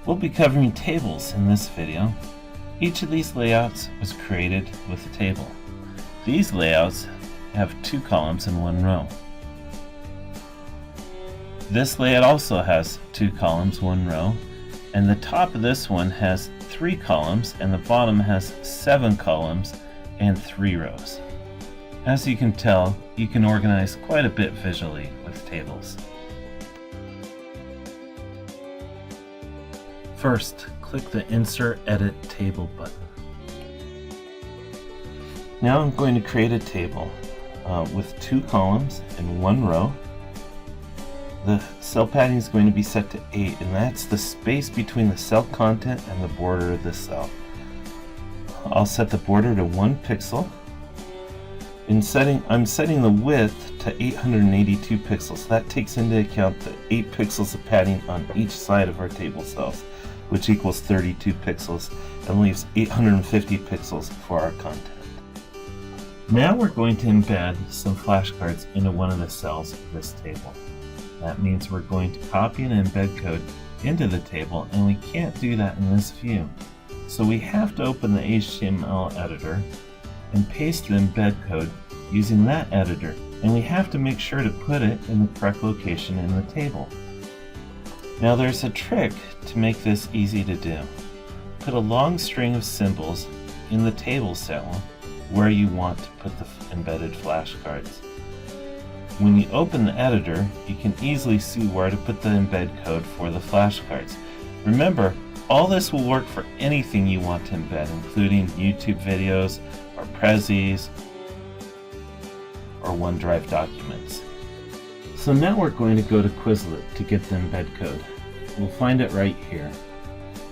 We'll be covering tables in this video. Each of these layouts was created with a table. These layouts have 2 columns and 1 row. This layout also has 2 columns, 1 row, and the top of this one has 3 columns and the bottom has 7 columns and 3 rows. As you can tell, you can organize quite a bit visually with tables. First, click the Insert Edit Table button. Now I'm going to create a table with 2 columns and 1 row. The cell padding is going to be set to 8, and that's the space between the cell content and the border of the cell. I'll set the border to 1 pixel. I'm setting the width to 882 pixels. That takes into account the 8 pixels of padding on each side of our table cells, which equals 32 pixels and leaves 850 pixels for our content. Now we're going to embed some flashcards into one of the cells of this table. That means we're going to copy and embed code into the table, and we can't do that in this view. So we have to open the HTML editor and paste the embed code using that editor, and we have to make sure to put it in the correct location in the table. Now there's a trick to make this easy to do. Put a long string of symbols in the table cell where you want to put the embedded flashcards. When you open the editor, you can easily see where to put the embed code for the flashcards. Remember, all this will work for anything you want to embed, including YouTube videos, or Prezis, or OneDrive documents. So now we're going to go to Quizlet to get the embed code. We'll find it right here.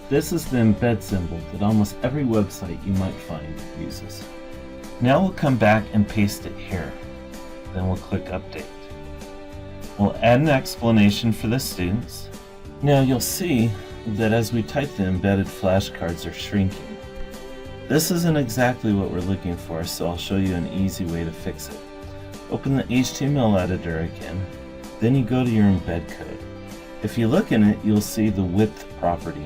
This is the embed symbol that almost every website you might find uses. Now we'll come back and paste it here. Then we'll click Update. We'll add an explanation for the students. Now you'll see that as we type, the embedded flashcards are shrinking. This isn't exactly what we're looking for, so I'll show you an easy way to fix it. Open the HTML editor again, then you go to your embed code. If you look in it, you'll see the width property.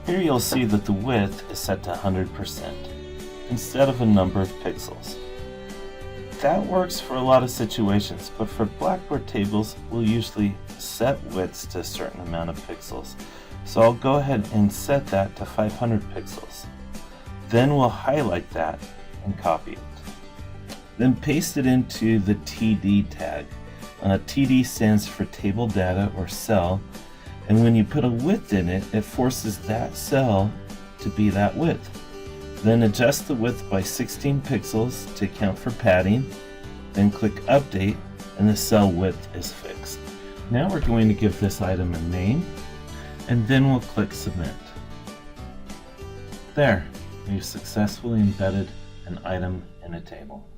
Here you'll see that the width is set to 100% instead of a number of pixels. That works for a lot of situations, but for Blackboard tables, we'll usually set widths to a certain amount of pixels. So I'll go ahead and set that to 500 pixels. Then we'll highlight that and copy it. Then paste it into the TD tag. TD stands for table data or cell, and when you put a width in it, it forces that cell to be that width. Then adjust the width by 16 pixels to account for padding, then click Update, and the cell width is fixed. Now we're going to give this item a name, and then we'll click Submit. There, we've successfully embedded an item in a table.